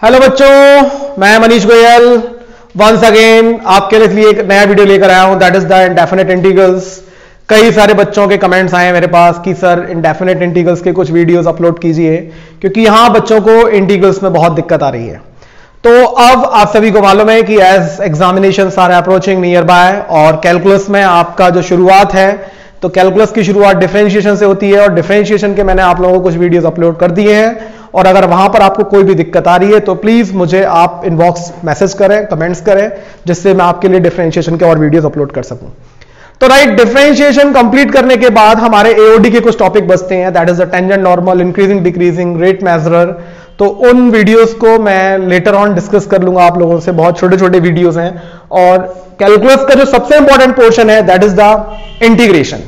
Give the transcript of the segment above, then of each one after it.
Hello बच्चों, मैं Manish Goyal once again आपके लिए एक नया वीडियो लेकर आया हूं, that is the indefinite integrals. कई सारे बच्चों के कमेंट्स आए मेरे पास कि सर इंडेफिनिट इंटीग्रल्स के कुछ वीडियोस अपलोड कीजिए, क्योंकि यहां बच्चों को इंटीग्रल्स में बहुत दिक्कत आ रही है। तो अब आप सभी को मालूम है कि as examinations are approaching nearby और कैलकुलस में आपका जो शुरुआत है, तो कैलकुलस की शुरुआत डिफरेंशिएशन से होती है और डिफरेंशिएशन के मैंने आप लोगों को कुछ वीडियोस अपलोड कर दिए हैं। और अगर वहां पर आपको कोई भी दिक्कत आ रही है तो प्लीज मुझे आप इनबॉक्स मैसेज करें, कमेंट्स करें, जिससे मैं आपके लिए डिफरेंशिएशन के और वीडियोस अपलोड कर सकूं। तो राइट, डिफरेंशिएशन कंप्लीट करने के बाद हमारे एओडी के कुछ टॉपिक बचते हैं, that is the tangent, normal, increasing decreasing, rate measurer. तो उन वीडियोस को मैं लेटर ऑन डिस्कस कर लूंगा आप लोगों से, बहुत छोटे छोटे वीडियोस हैं। और कैलकुलस का जो सबसे इंपॉर्टेंट पोर्शन है दैट इज द इंटीग्रेशन।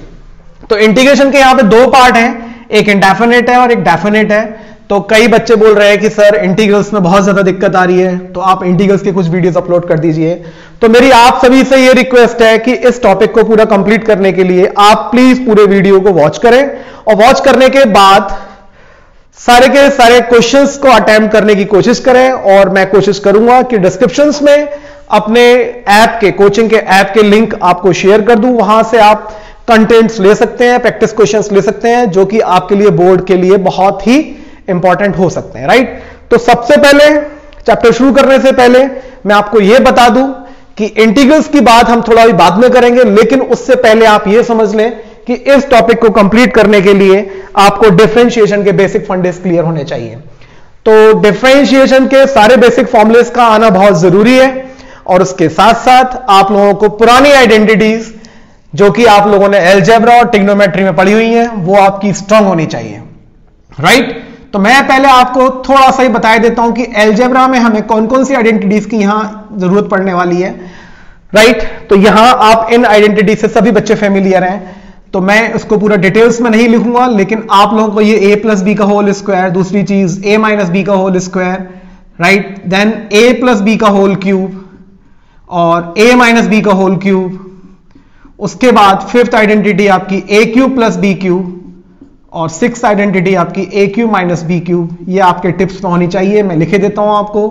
तो इंटीग्रेशन के यहां पे दो पार्ट हैं, एक इंडेफिनिट है और एक डेफिनिट है। तो कई बच्चे बोल रहे हैं कि सर इंटीग्रल्स में बहुत ज्यादा दिक्कत आ रही है, तो आप इंटीग्रल्स के कुछ वीडियोस अपलोड कर दीजिए। तो मेरी आप सभी से ये रिक्वेस्ट है कि इस टॉपिक को पूरा कंप्लीट करने के लिए आप प्लीज पूरे वीडियो को वॉच करें और वॉच करने के बाद सारे के सारे क्वेश्चंस को अटेम्प्ट करने की कोशिश करें। और मैं कोशिश करूंगा कि डिस्क्रिप्शंस में अपने ऐप के, कोचिंग के ऐप के लिंक आपको शेयर कर दूं, वहां से आप कंटेंट्स ले सकते हैं, प्रैक्टिस क्वेश्चंस ले सकते हैं, जो कि आपके लिए बोर्ड के लिए बहुत ही इंपॉर्टेंट हो सकते हैं। राइट, तो सबसे पहले चैप्टर शुरू करने से पहले मैं आपको यह बता दूं कि इंटीग्रल्स की बात हम थोड़ा भी बाद में करेंगे, लेकिन उससे पहले आप यह समझ लें कि इस टॉपिक को कंप्लीट करने के लिए आपको डिफरेंशिएशन के बेसिक फंडेस क्लियर होने चाहिए। तो डिफरेंशिएशन के सारे बेसिक फॉर्मुलेस का आना बहुत जरूरी है, और उसके साथ साथ आप लोगों को पुरानी आइडेंटिटीज जो कि आप लोगों ने अलजेब्रा और ट्रिग्नोमेट्री में पढ़ी हुई हैं, वो आपकी स्ट्रांग होनी चाहिए। राइट, तो मैं पहले आपको थोड़ा सा ही बता देता हूं कि अलजेब्रा में हमें कौन कौन सी आइडेंटिटीज की यहां जरूरत पड़ने वाली है। राइट, तो यहां आप इन आइडेंटिटी से सभी बच्चे फेमिलियर हैं, तो मैं इसको पूरा डिटेल्स में नहीं लिखूंगा, लेकिन आप लोगों को ये a प्लस बी का होल स्क्वायर, दूसरी चीज a माइनस बी का whole square, right, then a plus B का होल क्यूब और a माइनस बी का होल क्यूब। उसके बाद फिफ्थ आइडेंटिटी आपकी a cube plus B cube और सिक्स आइडेंटिटी आपकी a cube minus b cube. ये आपके टिप्स में होनी चाहिए, मैं लिखे देता हूं आपको।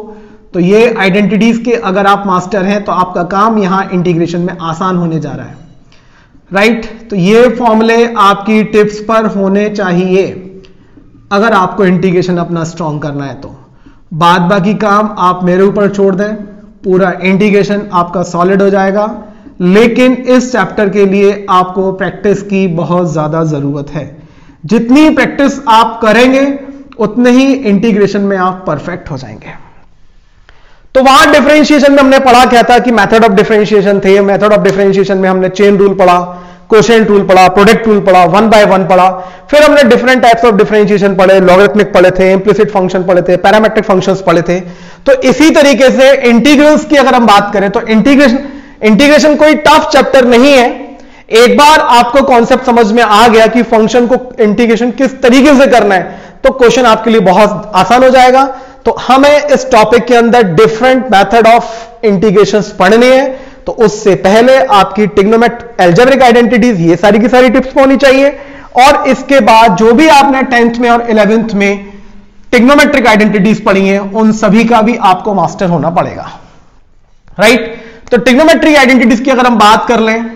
तो ये आइडेंटिटीज के अगर आप मास्टर हैं तो आपका काम यहां इंटीग्रेशन में आसान होने जा रहा है। राइट, तो ये फॉर्मूले आपकी टिप्स पर होने चाहिए अगर आपको इंटीग्रेशन अपना स्ट्रॉन्ग करना है। तो बाद बाकी काम आप मेरे ऊपर छोड़ दें, पूरा इंटीग्रेशन आपका सॉलिड हो जाएगा। लेकिन इस चैप्टर के लिए आपको प्रैक्टिस की बहुत ज्यादा जरूरत है। जितनी प्रैक्टिस आप करेंगे उतने ही इंटीग्रेशन में आप परफेक्ट हो जाएंगे। तो वहां डिफरेंशिएशन में हमने पढ़ा क्या था कि मेथड ऑफ डिफरेंशिएशन थे। मेथड ऑफ डिफरेंशिएशन में हमने चेन रूल पढ़ा, कोशेंट रूल पढ़ा, प्रोडक्ट रूल पढ़ा, वन बाय वन पढ़ा। फिर हमने डिफरेंट टाइप्स ऑफ डिफरेंशिएशन पढ़े, लॉगरिथमिक पढ़े थे, इंप्लिसिट फंक्शन पढ़े थे, पैरामेट्रिक फंक्शंस पढ़े थे। तो इसी तरीके से इंटीग्रल्स की अगर हम बात करें तो इंटीग्रेशन कोई टफ चैप्टर नहीं है। एक बार आपको कॉन्सेप्ट समझ में आ गया कि फंक्शन को इंटीग्रेशन किस तरीके से करना है, तो क्वेश्चन आपके लिए बहुत आसान हो जाएगा। तो हमें इस टॉपिक के अंदर डिफरेंट मेथड ऑफ इंटीग्रेशंस पढ़ने हैं। तो उससे पहले आपकी ट्रिग्नोमेट्रिक अलजेब्रिक आइडेंटिटीज, ये सारी की सारी टिप्स होनी चाहिए। और इसके बाद जो भी आपने 10th में और 11th में ट्रिग्नोमेट्रिक आइडेंटिटीज पढ़ी हैं, उन सभी का भी आपको मास्टर होना पड़ेगा। राइट, तो ट्रिग्नोमेट्रिक आइडेंटिटीज की अगर हम बात कर लें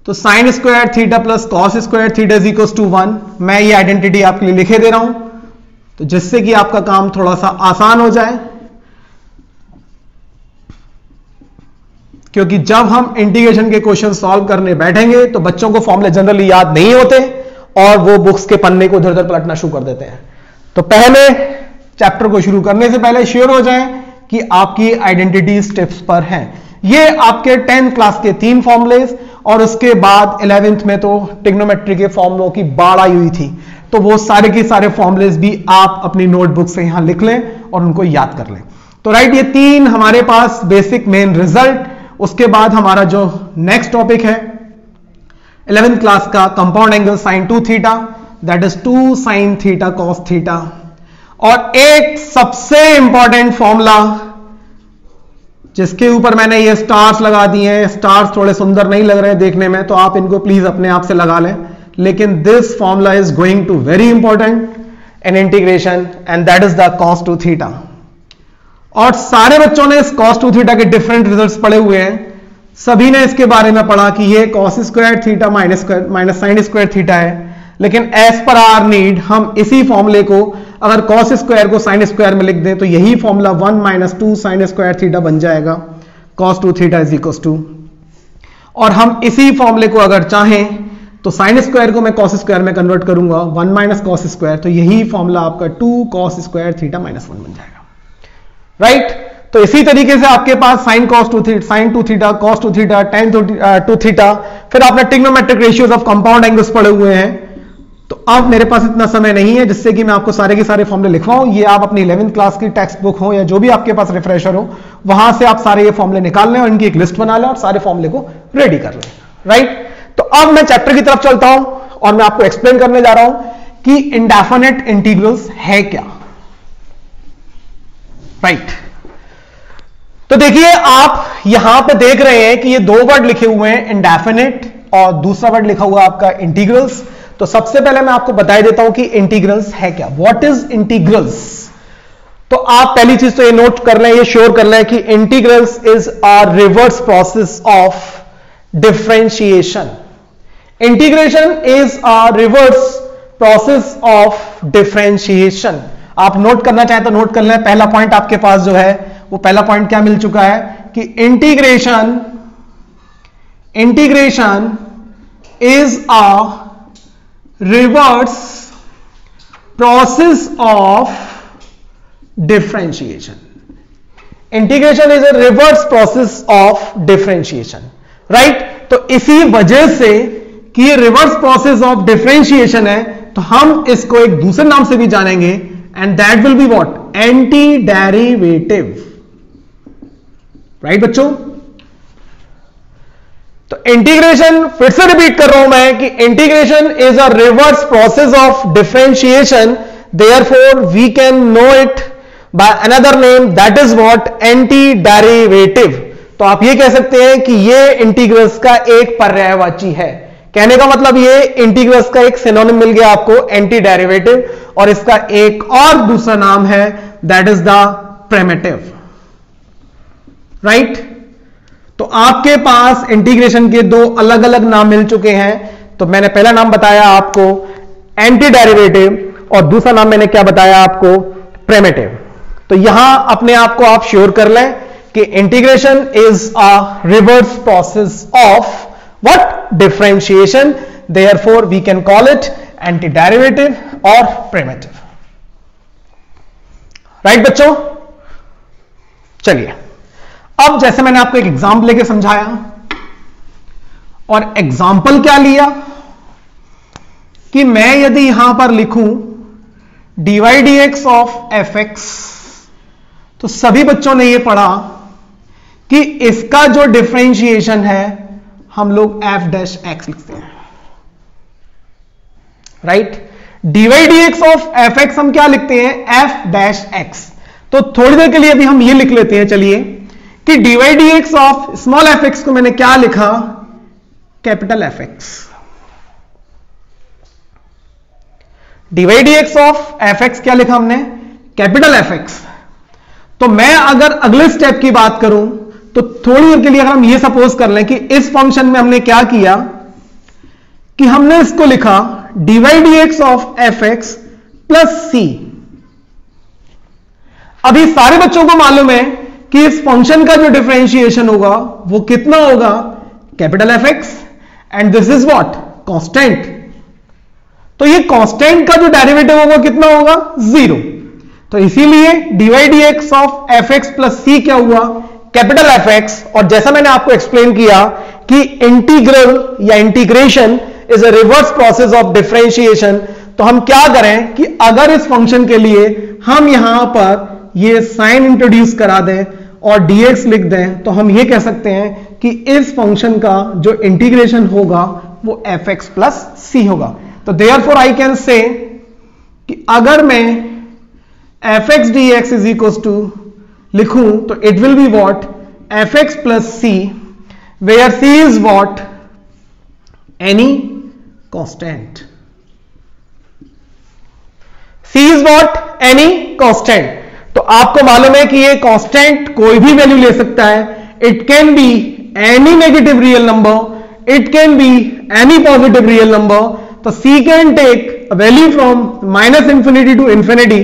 तो sine square theta plus cos square theta is equal to 1। मैं ये आइडेंटिटी आपके लिए लिखे दे रहा हूं, तो जिससे कि आपका काम थोड़ा सा आसान हो जाए। क्योंकि जब हम इंटीग्रेशन के क्वेश्चन सॉल्व करने बैठेंगे तो बच्चों को फॉर्मूले जनरली याद नहीं होते और वो बुक्स के पन्ने को इधर उधर पलटना शुरू कर देते हैं। तो पहले चैप्टर को शुरू करने से पहले श्योर हो जाएं कि आपकी आइडेंटिटी स्टेप्स पर हैं। ये आपके 10th क्लास के 3 फॉर्मूलेज, और उसके बाद 11th में तो ट्रिग्नोमेट्री के फॉर्मूलों की बाढ़ आई हुई थी। तो वो सारे के सारे फॉर्मूलेज भी आप अपनी नोटबुक से यहां लिख लें और उनको याद कर लें। तो राइट, ये 3 हमारे पास बेसिक मेन रिजल्ट। उसके बाद हमारा जो नेक्स्ट टॉपिक है 11th क्लास का compound angle sine 2 theta, that is 2 sine theta cos theta. और एक सबसे इंपॉर्टेंट फॉर्मूला जिसके ऊपर मैंने ये स्टार्स लगा दिए हैं, स्टार्स थोड़े सुंदर नहीं लग रहे हैं देखने में, तो आप इनको प्लीज अपने आप से लगा लें, लेकिन this formula is going to very important in integration, and that is the cos 2 theta. और सारे बच्चों ने इस cos 2 थीटा के डिफरेंट रिजल्ट्स पढ़े हुए हैं, सभी ने इसके बारे में पढ़ा कि ये cos square theta minus sign square theta है, लेकिन एज पर आवर नीड हम इसी फॉर्मूले को अगर cos स्क्वायर को साइन स्क्वायर में लिख दें तो यही formula 1 minus 2 sine square theta बन जाएगा, cos 2 theta is equal to, और हम इसी फॉर्मूले को अगर चाहें तो साइन स्क्वायर को मैं cos स्क्वायर में कन्वर्ट करूंगा 1 माइनस cos स्क्वायर, तो यही फॉर्मूला आपका 2 cos स्क्वायर थीटा माइनस 1 बन जाएगा, राइट। तो इसी तरीके से आपके पास sine 2 theta, cos 2 theta, tan 2 theta, फिर आपने trigonometric ratios of compound angles पढ़े हुए हैं। तो अब मेरे पास इतना समय नहीं है जिससे कि मैं आपको सारे के सारे फॉर्मूले लिखवाऊं, ये आप अपनी 11th क्लास की टेक्स्ट बुक हो या जो भी आपके पास रिफ्रेशर हो वहां से आप सारे ये फॉर्मूले निकाल लें और इनकी एक लिस्ट बना लें और सारे फॉर्मूले को रेडी कर लें, राइट। तो अब मैं चैप्टर की तरफ चलता हूं और मैं आपको एक्सप्लेन करने जा रहा हूं कि इंडेफिनिट इंटीग्रल्स है क्या, राइट। तो देखिए आप यहां पे देख रहे हैं कि ये दो वर्ड लिखे हुए हैं, इंडेफिनिट और दूसरा वर्ड लिखा हुआ है आपका इंटीग्रल्स। तो सबसे पहले मैं आपको बता देता हूं कि इंटीग्रल्स है क्या, व्हाट इज इंटीग्रल्स। तो आप पहली चीज तो ये नोट कर लें, ये श्योर कर लें कि integrals is a reverse process of differentiation. Integration is a reverse process of differentiation. आप नोट करना चाहें तो नोट कर लें। पहला पॉइंट आपके पास जो है वो पहला पॉइंट क्या मिल चुका है कि integration is a reverse process of differentiation. Integration is a reverse process of differentiation, right. तो इसी वजह से कि ये रिवर्स प्रोसेस ऑफ डिफरेंशिएशन है तो हम इसको एक दूसरे नाम से भी जानेंगे and that will be what, anti derivative, right बच्चों। तो इंटीग्रेशन, फिर से रिपीट कर रहा हूं मैं कि integration is a reverse process of differentiation, therefore we can know it by another name, that is what, anti derivative. तो आप ये कह सकते हैं कि ये इंटीग्रल्स का एक पर्यायवाची है। कहने का मतलब ये इंटीग्रल्स का एक सिनोनिम मिल गया आपको, एंटी डेरिवेटिव, और इसका एक और दूसरा नाम है that is the primitive, right. तो आपके पास इंटीग्रेशन के दो अलग अलग नाम मिल चुके हैं। तो मैंने पहला नाम बताया आपको एंटी डेरिवेटिव और दूसरा नाम मैंने क्या बताया आपको, प्रिमिटिव। तो यहां अपने आप को आप श्योर कर लें कि integration is a reverse process of what, differentiation, therefore we can call it anti derivative और प्रिमिटिव, राइट बच्चों। चलिए अब जैसे मैंने आपको एक एग्जाम्पल लेके समझाया, और एग्जाम्पल क्या लिया कि मैं यदि यहां पर लिखूं dy dx ऑफ fx, तो सभी बच्चों ने यह पढ़ा कि इसका जो डिफरेंशिएशन है हम लोग f डैश x लिखते हैं, right. dy dx of fx हम क्या लिखते हैं, f डैश x। तो थोड़ी देर के लिए अभी हम ये लिख लेते हैं, चलिए, कि dy dx of small fx को मैंने क्या लिखा, capital fx। dy dx of fx क्या लिखा हमने, कैपिटल fx। तो मैं अगर अगले स्टेप की बात करूं तो थोड़ी देर के लिए अगर हम ये सपोज कर लें कि इस फंक्शन में हमने क्या किया कि हमने इसको लिखा dy dx of fx plus c। अभी सारे बच्चों को मालूम है कि इस फंक्शन का जो डिफरेंशिएशन होगा वो कितना होगा, capital fx, and this is what, constant. तो ये कांस्टेंट का जो डेरिवेटिव होगा कितना होगा, 0। तो इसीलिए dy dx of fx plus c क्या हुआ, कैपिटल fx। और जैसा मैंने आपको एक्सप्लेन किया कि इंटीग्रल या integration is a reverse process of differentiation, तो हम क्या करें कि अगर इस फंक्शन के लिए हम यहां पर ये साइन इंट्रोड्यूस करा दें और dx लिख दें, तो हम ये कह सकते हैं कि इस फंक्शन का जो इंटीग्रेशन होगा वो fx प्लस c होगा। तो देयरफॉर आई कैन से कि अगर मैं fx dx is equal to लिखूं तो it will be what, fx plus c, where c is what, any constant. c is what, any constant. तो आपको मालूम है कि ये कांस्टेंट कोई भी वैल्यू ले सकता है. It can be any negative real number, it can be any positive real number. तो C can take value from minus infinity to infinity.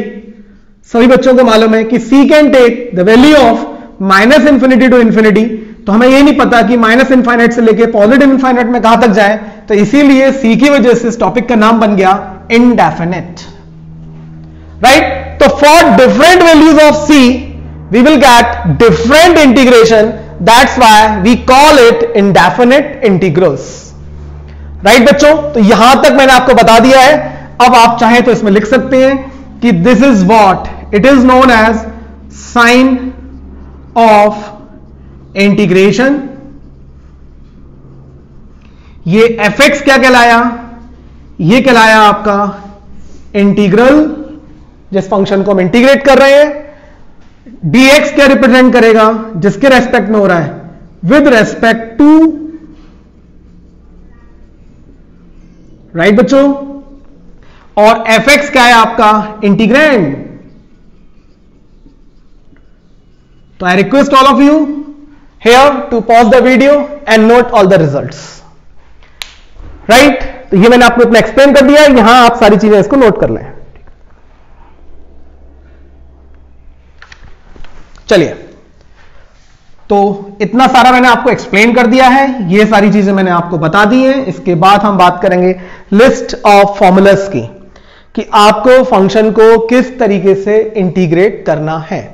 सभी बच्चों को मालूम है कि C can take the value of minus infinity to infinity. तो हमें ये नहीं पता कि माइनस इनफाइनाइट से लेके पॉजिटिव इनफाइनाइट में कहां तक जाए, तो इसीलिए C की वजह से इस टॉपिक का नाम बन गया इंडेफिनिट. राइट. तो for different values of C we will get different integration. That's why we call it indefinite integrals. Right बच्चों. तो यहां तक मैंने आपको बता दिया है. अब आप चाहें तो इसमें लिख सकते हैं कि this is what it is known as sign of integration. ये fx क्या कहलाया, ये कहलाया आपका इंटीग्रल, जिस फंक्शन को हम इंटीग्रेट कर रहे हैं. dx क्या रिप्रेजेंट करेगा, जिसके रेस्पेक्ट में हो रहा है, विद रेस्पेक्ट टू. राइट बच्चों. और fx क्या है आपका इंटीग्रैंड. तो आई request all of you here to pause the video and note all the results. Right? तो ये मैंने आपको इतना एक्सप्लेन कर दिया है, यहां आप सारी चीजें इसको नोट कर लें. चलिए, तो इतना सारा मैंने आपको एक्सप्लेन कर दिया है, ये सारी चीजें मैंने आपको बता दी हैं. इसके बाद हम बात करेंगे लिस्ट ऑफ फॉर्मूलास की, कि आपको फंक्शन को किस तरीके से इंटीग्रेट करना है.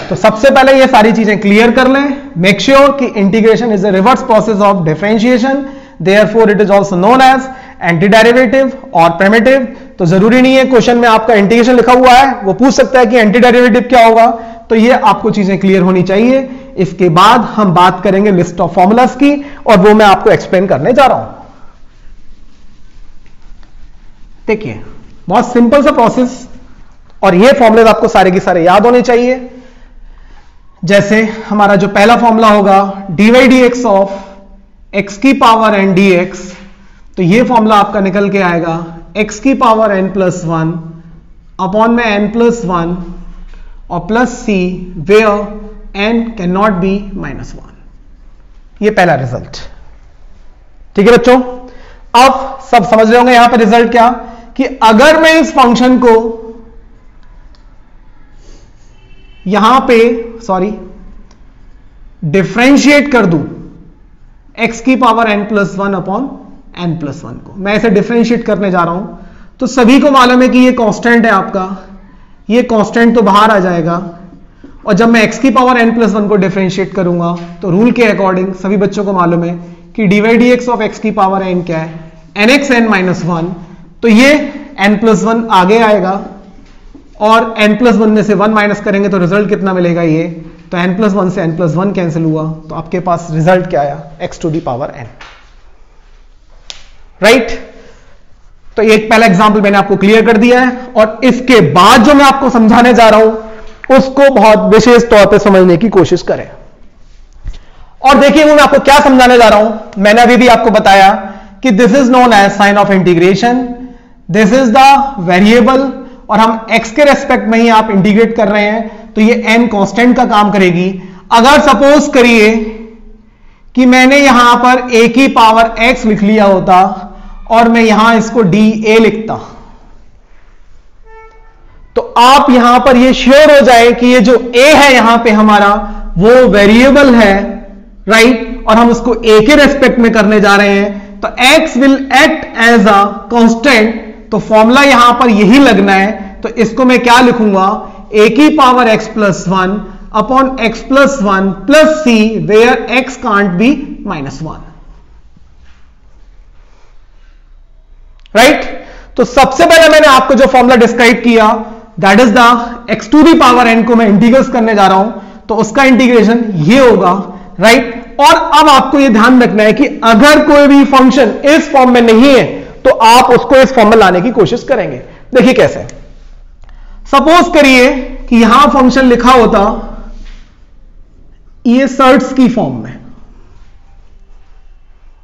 तो सबसे पहले ये सारी चीजें क्लियर कर लें. मेक श्योर कि integration is a reverse process of differentiation, therefore it is also known as anti derivative और प्रिमिटिव. तो जरूरी नहीं है क्वेश्चन में आपका इंटीग्रेशन लिखा हुआ है, वो पूछ सकता है कि एंटी डेरिवेटिव क्या होगा. तो ये आपको चीजें क्लियर होनी चाहिए. इसके बाद हम बात करेंगे लिस्ट ऑफ फॉर्मूलास की, और वो मैं आपको एक्सप्लेन करने जा रहा हूं. देखिए, बहुत सिंपल सा प्रोसेस, और ये फॉर्मूले आपको सारे के सारे याद होने चाहिए. जैसे हमारा जो पहला फॉर्मूला होगा dy dx ऑफ x की पावर n dx. तो ये फॉर्मूला आपका निकल के आएगा x की पावर n प्लस 1 अपॉन में n प्लस 1 और plus c where n can not be minus 1. ये पहला रिजल्ट. ठीक है बच्चों. अब सब समझ रहे होंगे यहां पर रिजल्ट क्या, कि अगर मैं इस फंक्शन को यहां पे डिफरेंशिएट कर दूं x की power n plus 1 upon n plus 1 को, मैं इसे डिफरेंशिएट करने जा रहा हूं. तो सभी को मालूम है कि ये कांस्टेंट है आपका, ये कांस्टेंट तो बाहर आ जाएगा. और जब मैं x की पावर n प्लस 1 को डिफरेंशिएट करूंगा तो रूल के अकॉर्डिंग सभी बच्चों को मालूम है कि dy dx ऑफ x की पावर n क्या है, nx n माइनस 1. तो ये n प्लस 1 आगे आएगा, और n प्लस 1 में से 1 माइनस करेंगे तो रिजल्ट कितना मिलेगा, ये तो n प्लस 1 से n प्लस 1 कैंसिल हुआ, तो आपके पास रिजल्ट क्या आया, x to the power n. Right. तो एक पहला एग्जांपल मैंने आपको क्लियर कर दिया है, और इसके बाद जो मैं आपको समझाने जा रहा हूं उसको बहुत विशेष तौर पे समझने की कोशिश करें. और देखिए वो मैं आपको क्या समझाने जा रहा हूं. मैंने अभी भी आपको बताया कि this is known as sign of integration, this is the variable, और हम x के रेस्पेक्ट में ही आप इंटीग्रेट कर रहे हैं, तो ये n कांस्टेंट का काम करेगी. अगर सपोज करिए कि मैंने यहां पर a की पावर x लिख लिया होता और मैं यहां इसको dA लिखता, तो आप यहां पर ये श्योर हो जाए कि ये जो a है यहां पे हमारा वो वेरिएबल है. राइट. और हम उसको a के रेस्पेक्ट में करने जा रहे हैं, तो x will act as a constant. तो फॉर्मूला यहां पर यही लगना है. तो इसको मैं क्या लिखूंगा, a की power x plus 1 upon x plus 1 plus c where x can't be minus 1. Right. तो सबसे पहले मैंने आपको जो फॉर्मूला डिस्क्राइब किया that is the x to the power n को मैं इंटीग्रेट करने जा रहा हूं, तो उसका इंटीग्रेशन ये होगा. राइट. और अब आपको ये ध्यान रखना है कि अगर कोई भी फंक्शन इस फॉर्म में नहीं है तो आप उसको इस फॉर्म में लाने की कोशिश करेंगे. देखिए कैसे. सपोज करिए कि यहां फंक्शन लिखा होता ये सर्ट्स की फॉर्म में.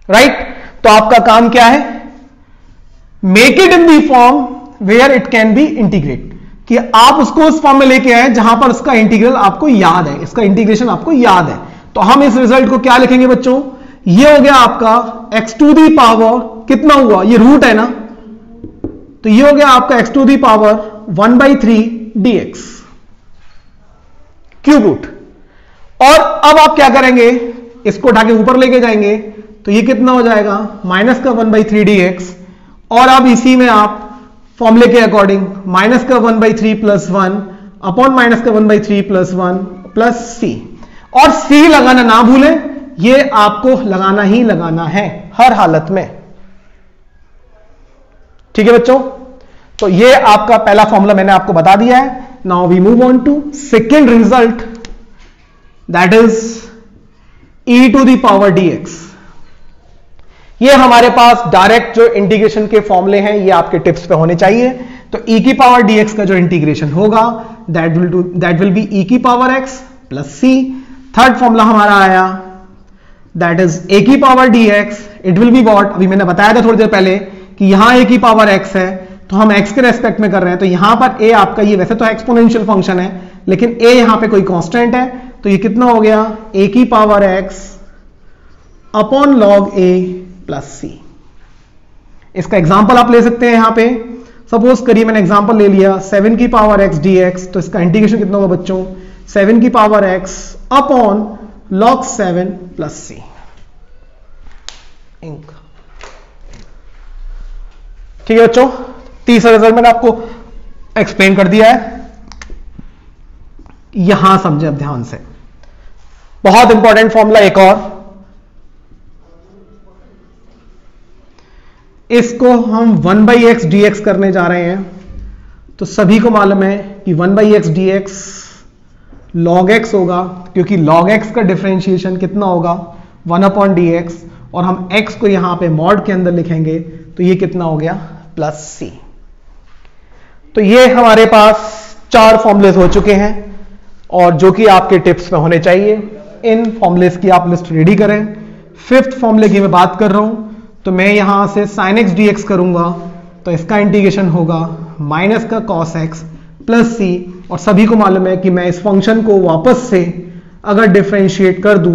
राइट. तो आपका काम क्या है, make it in the form where it can be integrate. कि आप उसको उस फॉर्म में लेके आए जहां पर उसका इंटीग्रल आपको याद है, इसका इंटीग्रेशन आपको याद है। तो हम इस रिजल्ट को क्या लिखेंगे बच्चों, ये हो गया आपका x टू दी पावर कितना हुआ, ये रूट है ना, तो ये हो गया आपका x to the power 1/3 dx cube root. और अब आप क्या करेंगे, इसको उठा के ऊपर लेके जाएंगे तो ये कितना हो जाएगा माइनस का 1/3 dx। और अब इसी में आप फॉर्मूले के अकॉर्डिंग माइनस का 1/3 प्लस 1 अपॉन माइनस का 1/3 प्लस 1 प्लस सी। और सी लगाना ना भूलें, ये आपको लगाना ही लगाना है हर हालत में, ठीक है बच्चों। तो ये आपका पहला फॉर्मूला मैंने आपको बता दिया है। Now we move on to second result, that is e to the power dx। ये हमारे पास डायरेक्ट जो इंटीग्रेशन के फॉर्मूले हैं ये आपके टिप्स पे होने चाहिए। तो e की पावर dx का जो इंटीग्रेशन होगा दैट विल बी e की power x plus c। Third formula हमारा आया दैट इज a की power dx, it will be what, अभी मैंने बताया था थोड़ी देर पहले कि यहां a की पावर x है तो हम x के रेस्पेक्ट में कर रहे हैं, तो यहां पर a आपका ये वैसे तो एक्सपोनेंशियल फंक्शन है लेकिन a यहां पे कोई कांस्टेंट है, तो ये कितना हो गया a की power x upon log a plus C. इसका एग्जांपल आप ले सकते हैं यहां पे, सपोज करिए मैंने एग्जांपल ले लिया 7 की पावर x dx, तो इसका इंटीग्रेशन कितना होगा बच्चों 7 की power x upon log 7 plus C. ठीक है बच्चों, तीसरा रिजल्ट मैंने आपको एक्सप्लेन कर दिया है, यहां समझे अब ध्यान से। बहुत इंपॉर्टेंट फॉर्मूला एक और, इसको हम 1/x dx करने जा रहे हैं। तो सभी को मालूम है कि 1/x dx log x होगा, क्योंकि log x का डिफरेंशिएशन कितना होगा 1/dx, और हम x को यहां पे मॉड के अंदर लिखेंगे तो ये कितना हो गया प्लस c। तो ये हमारे पास 4 फॉर्मूलेस हो चुके हैं और जो कि आपके टिप्स में होने चाहिए। इन फॉर्मूलेस की आप लिस्ट रेडी करें। फिफ्थ फॉर्मूले की मैं बात कर रहा हूं, तो मैं यहां से sin x dx करूंगा तो इसका इंटीग्रेशन होगा माइनस का cos x प्लस c। और सभी को मालूम है कि मैं इस फंक्शन को वापस से अगर डिफरेंशिएट कर दूं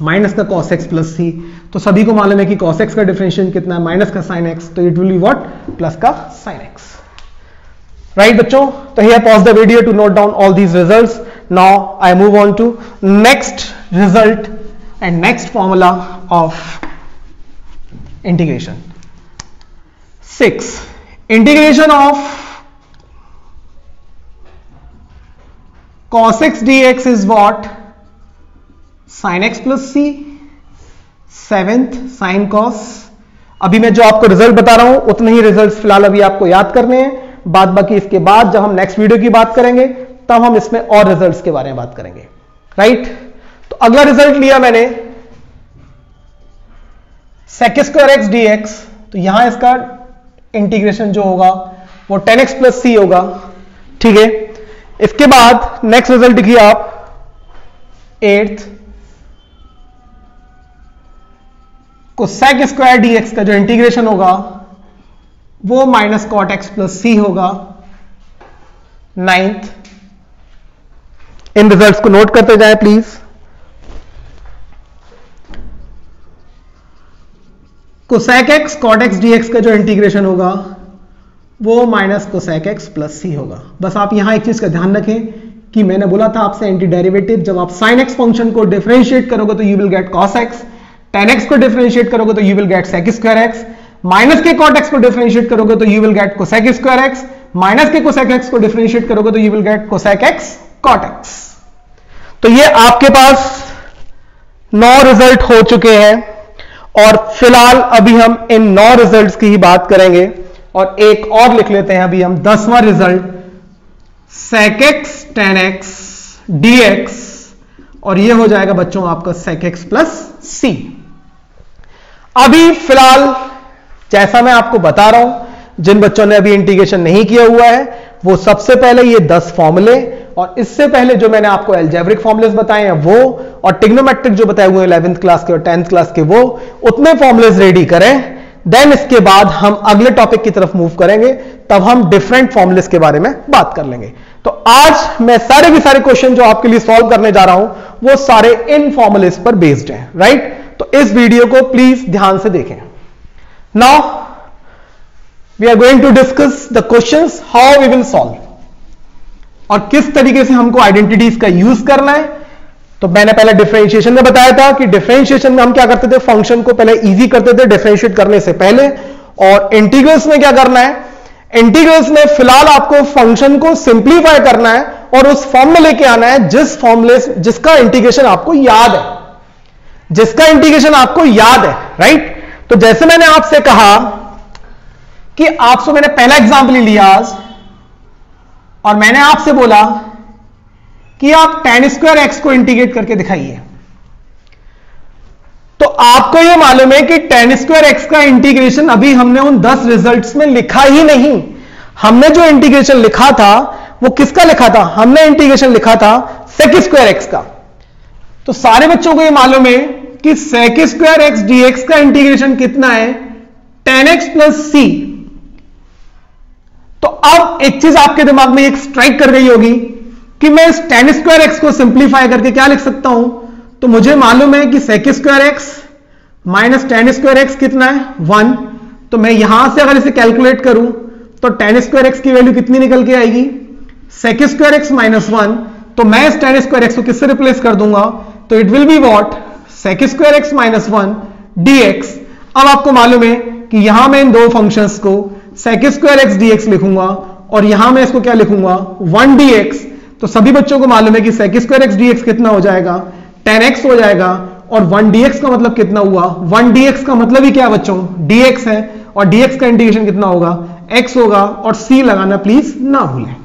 माइनस का cos x प्लस c, तो सभी को मालूम है कि cos x का डिफरेंशिएशन कितना है माइनस का sin x, तो it will be what plus का sin x। राइट बच्चों, तो here pause the video to note down all these results. Now I move on to next result and next formula of integration. 6 integration of cos x dx is what sin x plus c। 7th sin cos। अभी मैं जो आपको result बता रहा हूं उतने ही results फिलहाल अभी आपको याद करने हैं, बाद बाकी इसके बाद जब हम नेक्स्ट वीडियो की बात करेंगे तब हम इसमें और रिजल्ट्स के बारे में बात करेंगे। राइट, तो अगला रिजल्ट लिया मैंने sec² x dx, तो यहां इसका इंटीग्रेशन जो होगा वो 10x प्लस c होगा। ठीक है, इसके बाद नेक्स्ट रिजल्ट लिखिए आप 8th cosec² dx का जो इंटीग्रेशन होगा वो minus cot x plus c होगा। 9th, इन रिजल्ट्स को नोट करते जाएं please. cosec x cot x dx का जो इंटीग्रेशन होगा वो minus cosec x plus c होगा। बस आप यहां एक चीज का ध्यान रखें कि मैंने बोला था आपसे एंटी डेरिवेटिव, जब आप sin x फंक्शन को डिफरेंशिएट करोगे तो you will get cos x, tan x को डिफरेंशिएट करोगे तो you will get sec² x, minus के cot x को डिफरेंशिएट करोगे तो you will get cosec² x, minus के cosec x को डिफरेंशिएट करोगे तो you will get cosec x cot x। तो ये आपके पास 9 रिजल्ट हो चुके हैं और फिलहाल अभी हम इन 9 रिजल्ट्स की ही बात करेंगे। और एक और लिख लेते हैं अभी हम 10वां result sec x tan x dx, और ये हो जाएगा बच्चों आपका sec x प्लस c। अभी फिलहाल जैसा मैं आपको बता रहा हूं, जिन बच्चों ने अभी इंटीग्रेशन नहीं किया हुआ है वो सबसे पहले ये 10 फॉर्मूले और इससे पहले जो मैंने आपको एल्जेब्रिक फॉर्मुलेस बताए हैं वो, और ट्रिग्नोमेट्रिक जो बताए हुए हैं 11th क्लास के और 10th क्लास के, वो उतने फॉर्मुलेस रेडी करें देन इसके बाद हम अगले टॉपिक की तरफ मूव करेंगे, तब हम डिफरेंट फॉर्मूलेस के बारे में बात कर लेंगे। तो आज मैं सारे के सारे क्वेश्चन जो आपके लिए सॉल्व करने जा रहा हूं वो सारे इन फॉर्मूलेस पर बेस्ड हैं, राइट। तो इस वीडियो को प्लीज ध्यान से देखें। Now we are going to discuss the questions how we will solve, और किस तरीके से हमको आइडेंटिटीज का यूज करना है। तो मैंने पहले डिफरेंशिएशन में बताया था कि डिफरेंशिएशन में हम क्या करते थे, फंक्शन को पहले इजी करते थे डिफरेंशिएट करने से पहले। और इंटीग्रल्स में क्या करना है, इंटीग्रल्स में फिलहाल आपको फंक्शन को सिंप्लीफाई करना है और उस फॉर्म में लेके आना है जिसका इंटीग्रेशन आपको याद है, जिसका इंटीग्रेशन आपको याद है, राइट। तो जैसे मैंने आपसे कहा कि आपसे मैंने पहला एग्जाम्पल ही लिया आज, और मैंने आपसे बोला कि आप tan स्क्वायर एक्स को इंटीग्रेट करके दिखाइए। तो आपको यह मालूम है कि tan स्क्वायर एक्स का इंटीग्रेशन अभी हमने उन 10 रिजल्ट्स में लिखा ही नहीं। हमने जो इंटीग्रेशन लिखा था वो किसका लिखा था, हमने इंटीग्रेशन लिखा था sec स्क्वायर एक्स का। तो सारे बच्चों को यह मालूम है कि sec स्क्वायर एक्स dx का इंटीग्रेशन कितना है, tan x प्लस c। तो अब एक चीज आपके दिमाग में एक स्ट्राइक कर गई होगी कि मैं इस tan स्क्वायर एक्स को सिंप्लीफाई करके क्या लिख सकता हूं। तो मुझे मालूम है कि sec square x minus tan square x कितना है, 1। तो मैं यहां से अगर इसे कैलकुलेट करूं तो tan स्क्वायर एक्स की वैल्यू कितनी निकल के आएगी, sec स्क्वायर एक्स माइनस 1। तो मैं इस tan स्क्वायर एक्स को किससे रिप्लेस कर दूंगा, तो it will be what, sec square x minus 1 dx। अब आपको मालूम है कि यहां मैं इन दो फंक्शंस को sec स्क्वायर एक्स dx लिखूंगा और यहां मैं इसको क्या लिखूंगा, 1 dx। तो सभी बच्चों को मालूम है कि sec स्क्वायर एक्स dx कितना हो जाएगा, tan x हो जाएगा। और 1 dx का मतलब कितना हुआ, 1 dx का मतलब ही क्या बच्चों, dx है, और dx का इंटीग्रेशन कितना होगा, x होगा। और c लगाना प्लीज ना भूलें।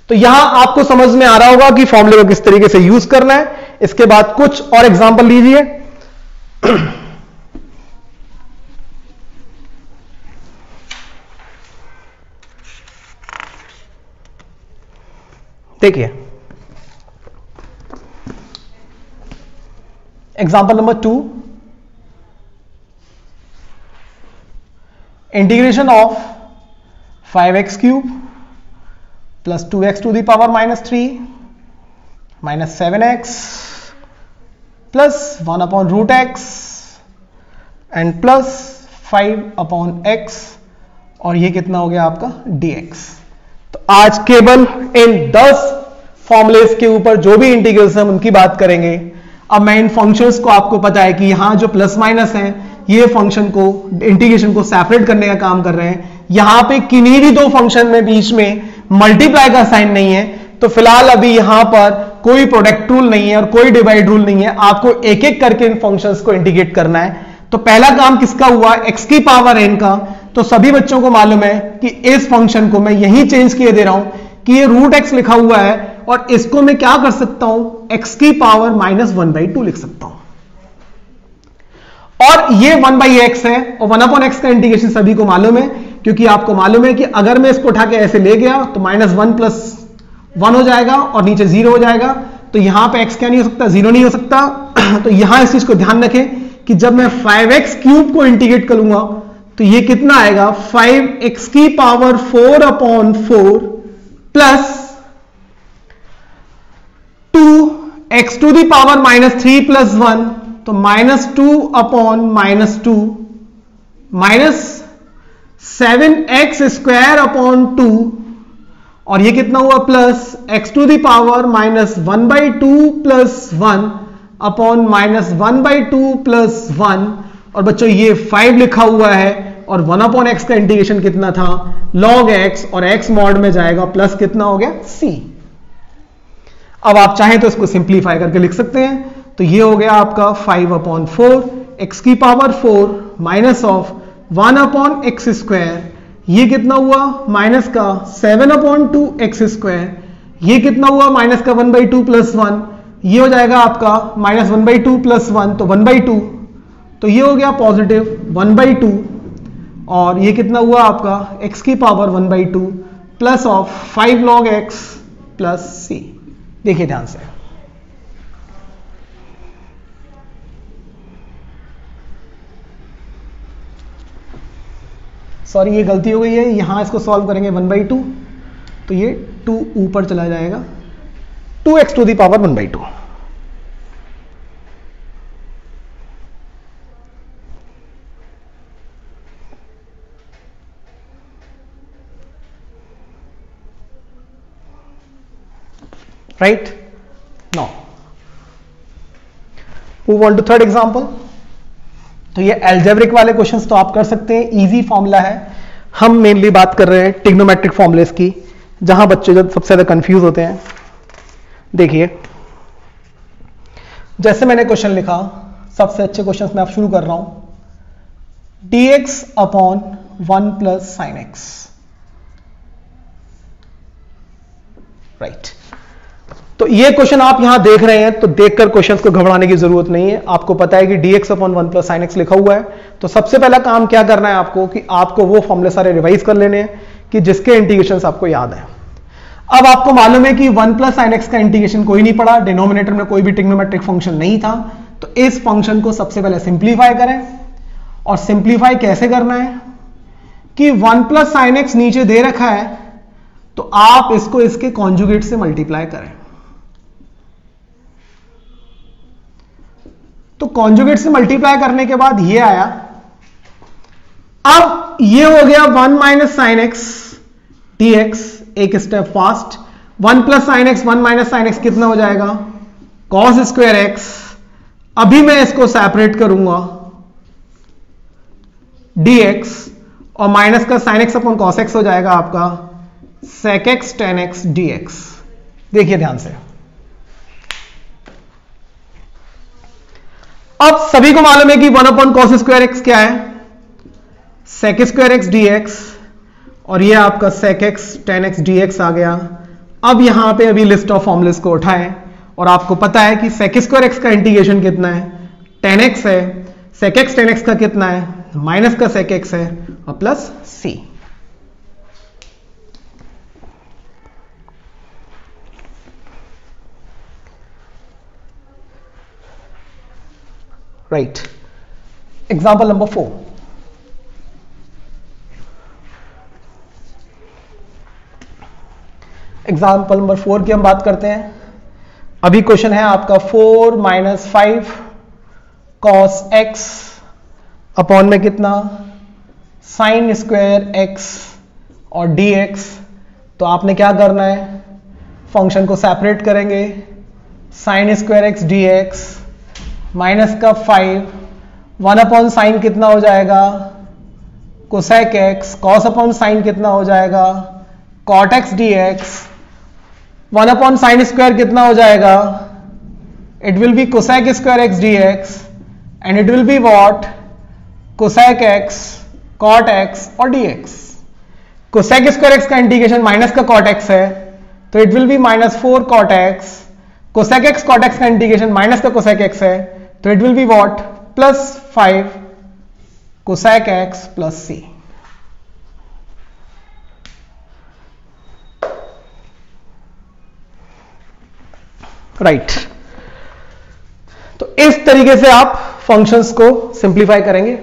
तो यहां आपको समझ में आ रहा होगा कि फॉर्मूले को किस तरीके से यूज करना है। इसके बाद कुछ और एग्जांपल लीजिए। देखिए example number 2, integration of 5x cube plus 2x to the power minus 3 minus 7x plus 1 upon root x and plus 5 upon x, और ये कितना हो गया आपका dx। तो आज केवल इन 10 फॉर्मुलेस के ऊपर जो भी इंटीग्रल्स हैं उनकी बात करेंगे। अब मैं इन फंक्शंस को, आपको पता है कि यहां जो प्लस माइनस हैं ये फंक्शन को, इंटीग्रेशन को सेपरेट करने का काम कर रहे हैं। यहां पे किन्हीं भी दो फंक्शन में बीच में मल्टीप्लाई का साइन नहीं है, तो फिलहाल अभी यहां पर कोई प्रोडक्ट रूल नहीं है और कोई डिवाइड रूल नहीं है। आपको एक एक करके इन फंक्शंस को इंटीग्रेट करना है। तो पहला काम किसका हुआ, x की पावर n का। तो सभी बच्चों को मालूम है कि इस फंक्शन को मैं यही चेंज किए दे रहा हूं कि ये रूट एक्स लिखा हुआ है, और इसको मैं क्या कर सकता हूं, x की पावर माइनस 1/2 लिख सकता हूं। और ये 1/x है, और 1/x का इंटीग्रेशन सभी को मालूम है, क्योंकि आपको मालूम है कि अगर मैं इसको उठा के ऐसे ले गया तो -1 + 1 हो जाएगा और नीचे 0 हो जाएगा। तो यहां पे x क्या नहीं हो सकता, 0 नहीं हो सकता। तो यहां इस चीज को ध्यान रखें कि जब मैं 5x क्यूब को इंटीग्रेट करूंगा तो ये कितना आएगा, 5x की power 4/4 plus 2x to the power -3 + 1, तो -2/-2 माइनस 7x स्क्वायर अपॉन 2, और ये कितना हुआ, plus x to the power -1/2 + 1 upon -1/2 + 1। और बच्चों ये 5 लिखा हुआ है, और 1/x का इंटीग्रेशन कितना था, log x, और x मॉड में जाएगा प्लस कितना हो गया, c। अब आप चाहें तो इसको सिंप्लीफाई करके लिख सकते हैं। तो ये हो गया आपका 5/4 x की power 4 minus of 1/x square, ये कितना हुआ, माइनस का 7/2 x स्क्वायर, ये कितना हुआ, माइनस का 1/2 + 1, ये हो जाएगा आपका -1/2 + 1, तो 1/2, तो ये हो गया पॉजिटिव 1/2, और ये कितना हुआ आपका x की power 1/2 plus of 5 log x plus c। देखिए ध्यान से, सॉरी ये गलती हो गई है, यहां इसको सॉल्व करेंगे 1/2, तो ये 2 ऊपर चला जाएगा, 2x to the power 1/2। Right, now move on to third example. तो ये एल्जेब्रिक वाले क्वेश्चंस तो आप कर सकते हैं, इजी फॉर्मूला है। हम मेनली बात कर रहे हैं ट्रिग्नोमेट्रिक फॉर्मूलेस की, जहां बच्चे जब सबसे ज्यादा कंफ्यूज होते हैं। देखिए जैसे मैंने क्वेश्चन लिखा, सबसे अच्छे क्वेश्चंस में आप शुरू कर रहा हूं, dx upon 1 plus sine x. Right, तो ये क्वेश्चन आप यहां देख रहे हैं, तो देखकर क्वेश्चंस को घबराने की जरूरत नहीं है। आपको पता है कि dx upon 1 plus sine x लिखा हुआ है, तो सबसे पहला काम क्या करना है आपको कि आपको वो फॉर्मूले सारे रिवाइज कर लेने हैं कि जिसके इंटीग्रेशंस आपको याद है। अब आपको मालूम है कि 1 प्लस साइन एक्स का इंटीग्रेशन कोई नहीं पड़ा, डिनोमिनेटर में कोई भी ट्रिग्नोमेट्रिक फंक्शन नहीं था, तो इस फंक्शन को सबसे पहले सिंप्लीफाई करें। और सिंप्लीफाई कैसे करना है कि 1 प्लस साइन एक्स नीचे दे रखा है, तो आप इसको इसके कॉन्जुगेट से मल्टीप्लाई करें। तो कॉन्जुगेट से मल्टीप्लाई करने के बाद ये आया, अब ये हो गया 1 माइनस साइन एक्स dx, एक step fast. 1 plus sine x 1 minus sine x कितना हो जाएगा, कॉस स्क्वायर एक्स। अभी मैं इसको सेपरेट करूंगा dx, और माइनस का sine x upon cos x हो जाएगा आपका sec x tan x dx। देखिए ध्यान से, अब सभी को मालूम है कि 1 अपॉन कॉस स्क्वायर एक्स क्या है, sec स्क्वायर एक्स dx, और ये आपका sec x tan x dx आ गया। अब यहां पे अभी लिस्ट ऑफ फॉर्मूलेस को उठाएं, और आपको पता है कि sec स्क्वायर एक्स का इंटीग्रेशन कितना है, tan x है, sec x tan x का कितना है, माइनस का sec x है, और plus c। Right, example number 4। Example number 4 की हम बात करते हैं। अभी क्वेश्चन है आपका 4 माइनस 5 कॉस एक्स अपॉन में कितना, साइन स्क्वायर एक्स और dx। तो आपने क्या करना है, फंक्शन को सेपरेट करेंगे, sine square x dx minus का 5, 1 अपॉन साइन कितना हो जाएगा, cosec x, cos upon sine कितना हो जाएगा, cot x dx, 1 upon sine square कितना हो जाएगा, it will be cosec square x dx, and it will be what, cosec x cot x और dx। कोसेक स्क्वायर एक्स का integration minus का cot x है, तो it will be minus 4 cot x. Cosec x cot x का integration minus का cosec x है, तो it will be what, plus 5 cosec x plus c। Right, तो इस तरीके से आप फंक्शंस को सिंप्लीफाई करेंगे।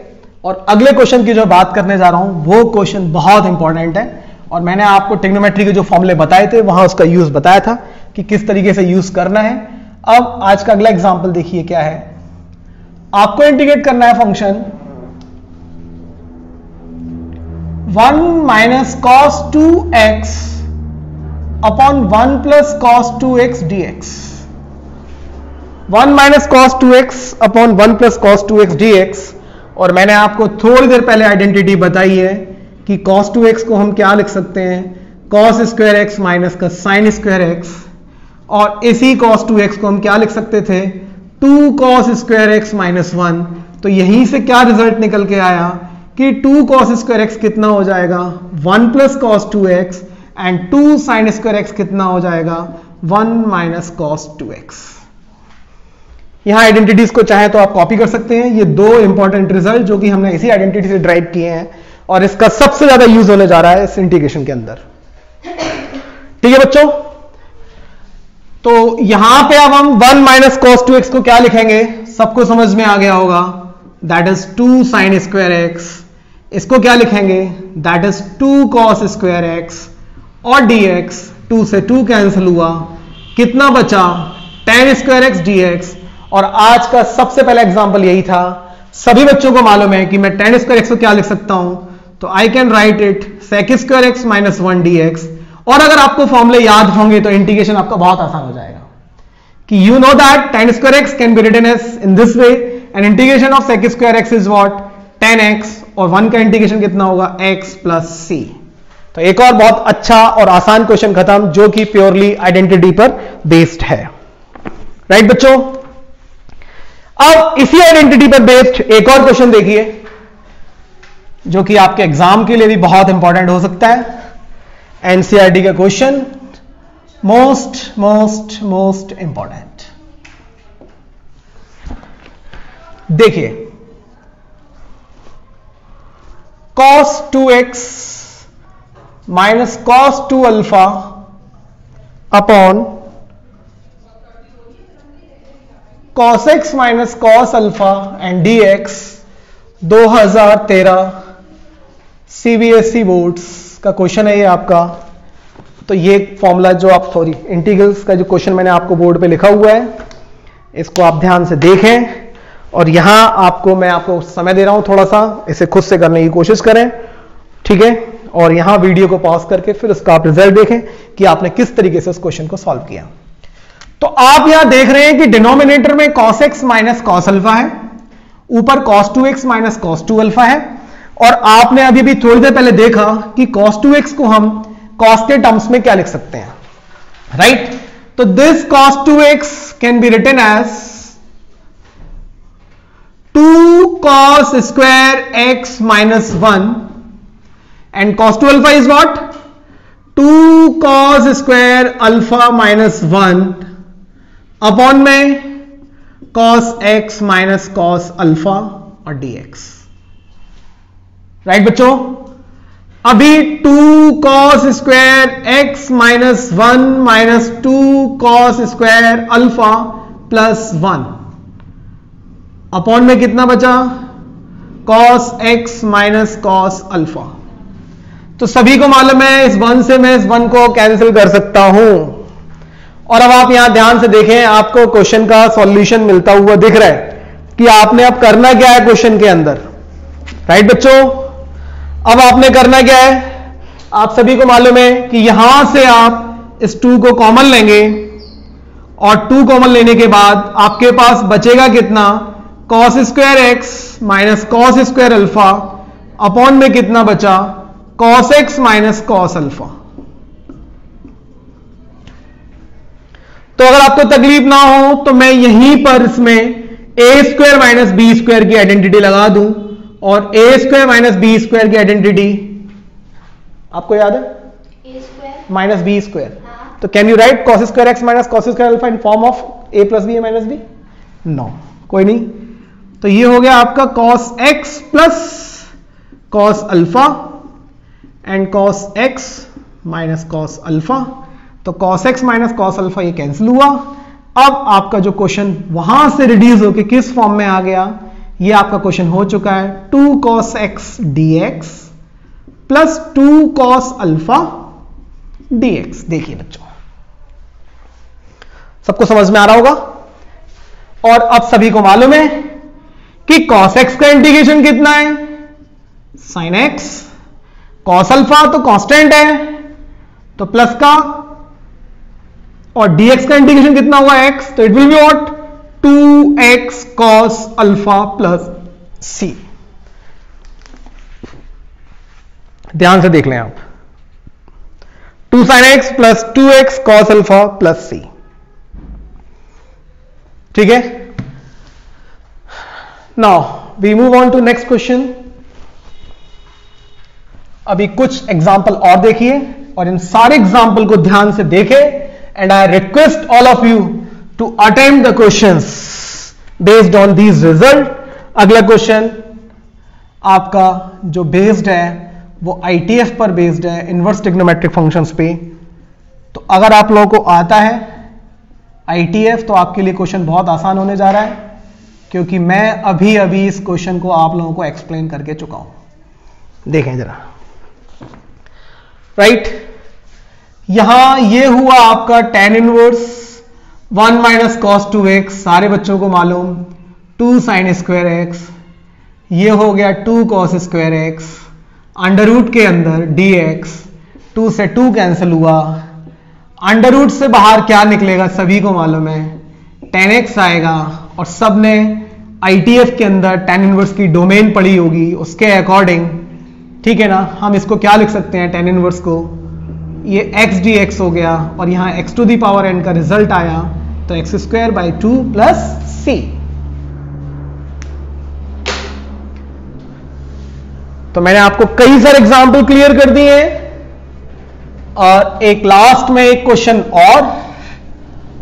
और अगले क्वेश्चन की जो बात करने जा रहा हूं वो क्वेश्चन बहुत इंपॉर्टेंट है, और मैंने आपको ट्रिग्नोमेट्री के जो फॉर्मूले बताए थे वहां उसका यूज बताया था कि किस तरीके से यूज करना है। अब आज का अगला एग्जांपल देखिए क्या है, आपको इंटीग्रेट करना है function 1 minus cos 2x upon 1 plus cos 2x dx। 1 minus cos 2x upon 1 plus cos 2x dx। और मैंने आपको थोड़ी देर पहले आइडेंटिटी बताई है कि cos 2x को हम क्या लिख सकते हैं, cos स्क्वायर एक्स माइनस का साइन स्क्वायर एक्स, और इसी cos 2x को हम क्या लिख सकते थे, 2 cos स्क्वायर एक्स माइनस 1। तो यहीं से क्या रिजल्ट निकल के आया कि 2 cos स्क्वायर एक्स कितना हो जाएगा, 1 plus cos 2x, and 2 sine square x कितना हो जाएगा, 1 माइनस cos 2x। यहां आइडेंटिटीज को चाहे तो आप कॉपी कर सकते हैं। ये दो इंपॉर्टेंट रिजल्ट जो कि हमने इसी आइडेंटिटी से ड्राइव किए हैं, और इसका सबसे ज्यादा यूज होने जा रहा है इस इंटीग्रेशन के अंदर। ठीक है बच्चों, तो यहां पे अब हम 1 माइनस कॉस 2x को क्या लिखेंगे, सबको समझ में आ गया होगा, that is 2 sine square x इसको क्या लिखेंगे, that is 2 cos square x और dx, 2 से 2 कैंसिल हुआ, कितना बचा tan स्क्वायर एक्स dx। और आज का सबसे पहला एग्जांपल यही था, सभी बच्चों को मालूम है कि मैं tan स्क्वायर एक्स को क्या लिख सकता हूं, तो I can write it sec square x minus 1 dx। और अगर आपको फॉर्मूले याद होंगे तो इंटीग्रेशन आपका बहुत आसान हो जाएगा कि you know that tan square x can be written as in this way and integration of sec square x is what, tan x, और 1 का इंटीग्रेशन कितना होगा, x प्लस c। तो एक और बहुत अच्छा और आसान क्वेश्चन खत्म, जो कि प्योरली आइडेंटिटी पर बेस्ड है। राइट बच्चों, अब इसी आइडेंटिटी पर बेस्ड एक और क्वेश्चन देखिए, जो कि आपके एग्जाम के लिए भी बहुत इंपॉर्टेंट हो सकता है। एनसीईआरटी का question, most most most important. देखिए, cos 2x minus cos 2 alpha upon cos x minus cos alpha and dx 2013 CBSE boards का क्वेश्चन है ये आपका। तो ये फॉर्मूला जो आप इंटीग्रल्स का जो क्वेश्चन मैंने आपको बोर्ड पे लिखा हुआ है, इसको आप ध्यान से देखें। और यहां मैं आपको समय दे रहा हूं, थोड़ा सा इसे खुद से करने की कोशिश करें, ठीक है। और यहां वीडियो को पॉज करके फिर उसका आप रिजल्ट देखें कि आपने किस तरीके से उस क्वेश्चन को सॉल्व किया। तो आप यहां देख रहे हैं कि डिनोमिनेटर में cos x minus cos alpha है, ऊपर cos 2x minus cos 2 alpha है। और आपने अभी भी थोड़ी देर पहले देखा कि cos 2x को हम cos के टर्म्स में क्या लिख सकते हैं, राइट। तो this cos 2x can be written as 2 cos square x minus 1 and cos 2 alpha is what, 2 cos square alpha minus 1 upon में cos x minus cos alpha और dx। राइट बच्चों, अभी 2 cos square x minus 1 minus 2 cos square alpha plus 1 upon में कितना बचा, cos x minus cos alpha. तो सभी को मालूम है इस 1 से मैं इस 1 को कैंसिल कर सकता हूं। और अब आप यहां ध्यान से देखें, आपको क्वेश्चन का सॉल्यूशन मिलता हुआ दिख रहा है कि आपने अब करना क्या है क्वेश्चन के अंदर। राइट बच्चों, अब आपने करना क्या है, आप सभी को मालूम है कि यहां से आप इस 2 को कॉमन लेंगे और 2 कॉमन लेने के बाद आपके पास बचेगा कितना, cos square x minus cos square alpha upon में कितना बचा, cos x minus cos alpha. तो अगर आपको तकलीफ ना हो तो मैं यहीं पर इसमें a square minus B square की आइडेंटिटी लगा दूं, और a square minus B square की आइडेंटिटी आपको याद है, a square minus B square. तो can you write cos square x minus cos square alpha in form of a plus B minus B? No, कोई नहीं। तो ये हो गया आपका cos x plus cos alpha and cos x minus cos alpha. तो cos x minus cos alpha ये cancel हुआ। अब आपका जो क्वेश्चन वहां से रिड्यूस होकर किस फॉर्म में आ गया, ये आपका क्वेश्चन हो चुका है 2 cos x dx plus 2 cos alpha dx। देखिए बच्चों, सबको समझ में आ रहा होगा। और अब सभी को मालूम है कि cos x का इंटीग्रेशन कितना है, sin x, cos अल्फा तो कांस्टेंट है तो प्लस का, और dx का इंटीग्रेशन कितना हुआ x, तो it will be what, 2x cos alpha plus c। ध्यान से देख लें आप, 2 sin x plus 2x cos alpha plus c, ठीक है। Now we move on to next question. अभी कुछ एग्जाम्पल और देखिए और इन सारे एग्जाम्पल को ध्यान से देखें, and I request all of you to attempt the questions based on these result. अगला क्वेश्चन आपका जो बेस्ड है वो आईटीएफ पर बेस्ड है, इनवर्स ट्रिग्नोमेट्रिक फंक्शंस पे। तो अगर आप लोगों को आता है आईटीएफ तो आपके लिए क्वेश्चन बहुत आसान होने जा रहा है, क्योंकि मैं अभी इस क्वेश्चन को आप लोगों को एक्सप्लेन करके चुका हूं। देखें जरा, राइट। यहां ये हुआ आपका tan inverse 1 minus cos 2x, सारे बच्चों को मालूम 2 साइन स्क्वायर एक्स, ये हो गया 2 cos square x, under root के अंदर dx, 2 से 2 कैंसिल हुआ, अंडर रूट से बाहर क्या निकलेगा सभी को मालूम है, tan x आएगा, और सब ने ITF के अंदर tan इनवर्स की डोमेन पढ़ी होगी, उसके अकॉर्डिंग, ठीक है ना, हम इसको क्या लिख सकते हैं tan इनवर्स को, ये x dx हो गया, और यहां x to the power n का रिजल्ट आया, तो x square by 2 plus c। तो मैंने आपको कई सारे एग्जाम्पल क्लियर कर दिए हैं, और एक लास्ट में एक क्वेश्चन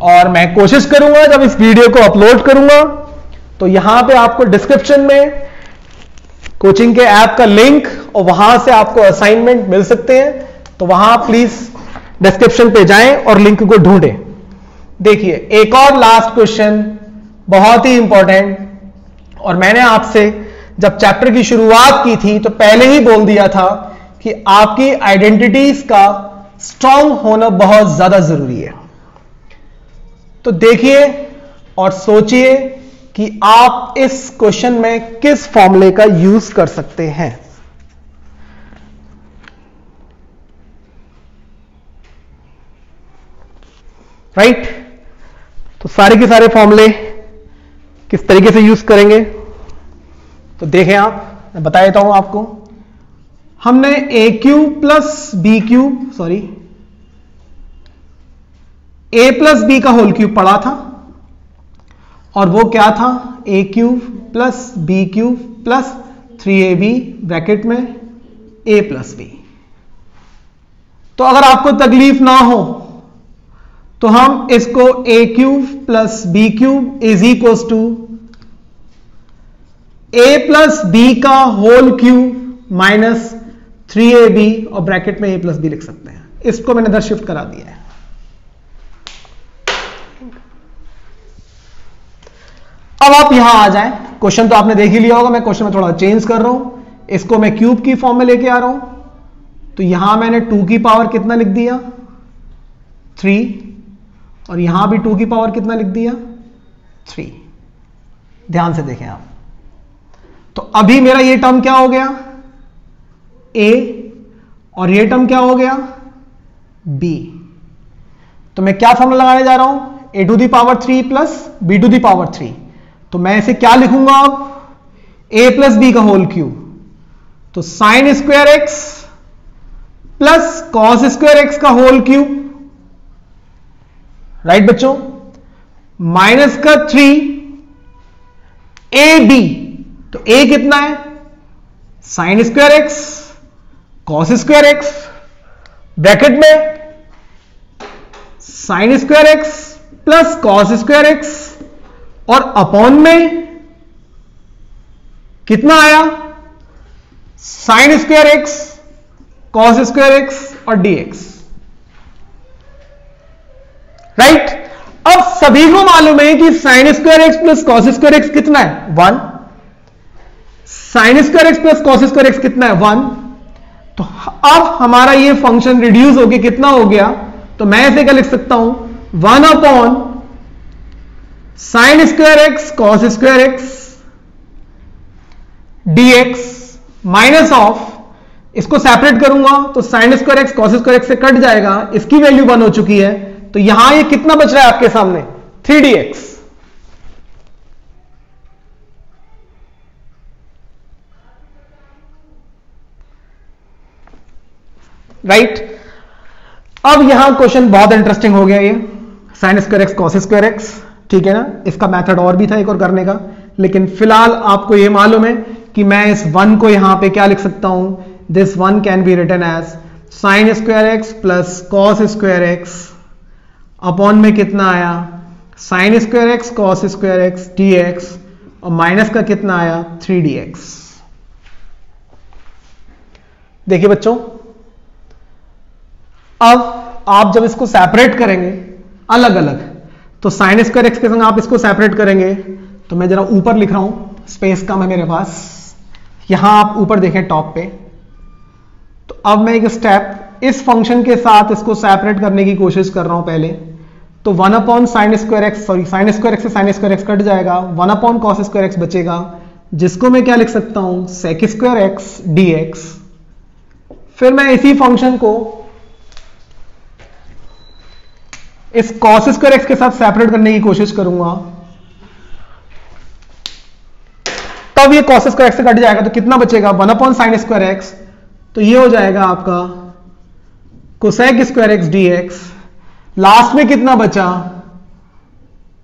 और मैं कोशिश करूंगा जब इस वीडियो को अपलोड करूंगा तो यहां पे आपको डिस्क्रिप्शन में कोचिंग के ऐप का लिंक और वहां से आपको असाइनमेंट मिल सकते हैं, तो वहां प्लीज डिस्क्रिप्शन पे जाएं और लिंक को ढूंढें। देखिए एक और लास्ट क्वेश्चन बहुत ही इंपॉर्टेंट, और मैंने आपसे जब चैप्टर की शुरुआत की थी तो पहले ही बोल दिया था कि आपकी आइडेंटिटीज का स्ट्रांग होना बहुत ज्यादा जरूरी है। तो देखिए और सोचिए कि आप इस क्वेश्चन में किस फॉर्मूले का यूज कर सकते हैं। राइट, तो सारे के सारे फॉर्मूले किस तरीके से यूज करेंगे तो देखें आप, मैं बता देता हूं आपको। हमने A cube plus B cube, sorry A plus B का होल क्यूब पढ़ा था, और वो क्या था, A cube plus B cube plus 3ab bracket में a प्लस बी। तो अगर आपको तकलीफ ना हो तो हम इसको A cube plus B cube is equals to a plus B का होल क्यूब माइनस 3ab और ब्रैकेट में a प्लस बी लिख सकते हैं। इसको मैंने इधर शिफ्ट करा दिया है। अब आप यहां आ जाएं, क्वेश्चन तो आपने देख ही लिया होगा, मैं क्वेश्चन में थोड़ा चेंज कर रहा हूं, इसको मैं क्यूब की फॉर्म में लेके आ रहा हूं। तो यहां मैंने 2 की पावर कितना लिख दिया 3, और यहां भी 2 की पावर कितना लिख दिया 3। ध्यान से देखें आप, तो अभी मेरा ये टर्म क्या हो गया a, और ये टर्म क्या हो गया b। तो मैं क्या फॉर्मूला लगाने जा रहा हूं, a to the power 3 plus b to the power 3। तो मैं इसे क्या लिखूंगा अब, a प्लस बी का होल क्यूब, तो sine square x plus cos square x का होल क्यूब, राइट बच्चों, माइनस का 3 ab, तो a कितना है sine square x cos square x, bracket में sine square x plus cos square x, और अपॉन में कितना आया sine square x cos square x और dx। राइट, अब सभी को मालूम है कि sign square x plus cos square x कितना है 1, sign square x plus cos square x कितना है 1। तो अब हमारा ये फंक्शन रिड्यूस हो गया, कितना हो गया, तो मैं ऐसे क्या लिख सकता हूं 1 upon sine square x cos square x dx minus of, इसको सेपरेट करूंगा तो sine square x cos square x से कट जाएगा, इसकी वैल्यू 1 हो चुकी है, तो यहां ये कितना बच रहा है आपके सामने 3dx। राइट, अब यहां क्वेश्चन बहुत इंटरेस्टिंग हो गया, ये sign square x cos square x, ठीक है ना। इसका मेथड और भी था एक और करने का, लेकिन फिलहाल आपको यह मालूम है कि मैं इस 1 को यहां पे क्या लिख सकता हूं, this 1 can be written as sine square x plus cos square x upon में कितना आया sine square x cos square x dx, और माइनस का कितना आया 3dx। देखिए बच्चों, अब आप जब इसको सेपरेट करेंगे अलग अलग, तो साइन स्क्वायर एक्स के संग आप इसको सेपरेट करेंगे, तो मैं जरा ऊपर लिख रहा हूं, स्पेस कम है मेरे पास, यहां आप ऊपर देखें टॉप पे, अब मैं एक स्टेप इस फंक्शन के साथ इसको सेपरेट करने की कोशिश कर रहा हूं पहले। तो 1 upon sine square x, sorry sine square x से साइन स्क्वायर एक्स कट जाएगा, 1 अपॉन कॉस स्क्वायर एक्स बचेगा, जिसको मैं क्या लिख सकता हूं, सेक स्क्वायर एक्स dx। फिर मैं इसी फंक्शन को इस कॉस स्क्वायर एक्स के साथ सेपरेट करने की कोशिश करूंगा, तब ये कॉस स्क्वायर एक्स से कट जाएगा तो कितना बचेगा, 1 अपॉन साइन स्क्वायर एक्स, तो ये हो जाएगा आपका cosec square x dx। Last में कितना बचा,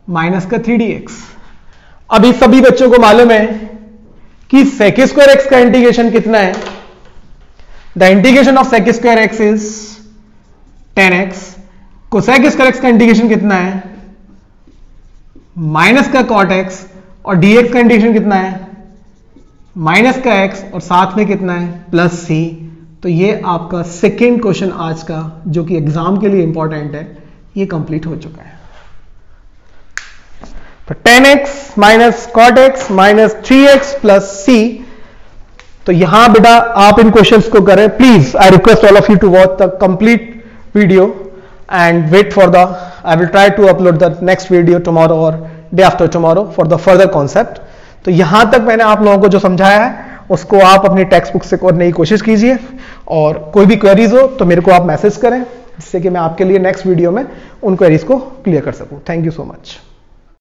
माइनस का 3dx। अभी सभी बच्चों को मालूम है कि सेक स्क्वायर एक्स का इंटीग्रेशन कितना है, the integration of sec square x is 10x। Cosec square x का इंटीग्रेशन कितना है, माइनस का cot x, और dx का इंटीग्रेशन कितना है, माइनस का x, और साथ में कितना है, प्लस c। तो ये आपका सेकेंड क्वेश्चन आज का, जो कि एग्जाम के लिए इंपॉर्टेंट है, ये कंप्लीट हो चुका है। तो 10x minus cot x minus 3x plus c। तो यहां बेटा आप इन क्वेश्चंस को करें। Please I request all of you to watch the complete video and wait for the, I will try to upload the next video tomorrow और day after tomorrow for the further concept. तो यहां तक मैंने आप लोगों को जो समझाया है उसको आप अपनी टेक्स्ट बुक से करने की कोशिश कीजिए, और कोई भी क्वेरीज हो तो मेरे को आप मैसेज करें, जिससे कि मैं आपके लिए नेक्स्ट वीडियो में उन क्वेरीज को क्लियर कर सकूं। Thank you so much.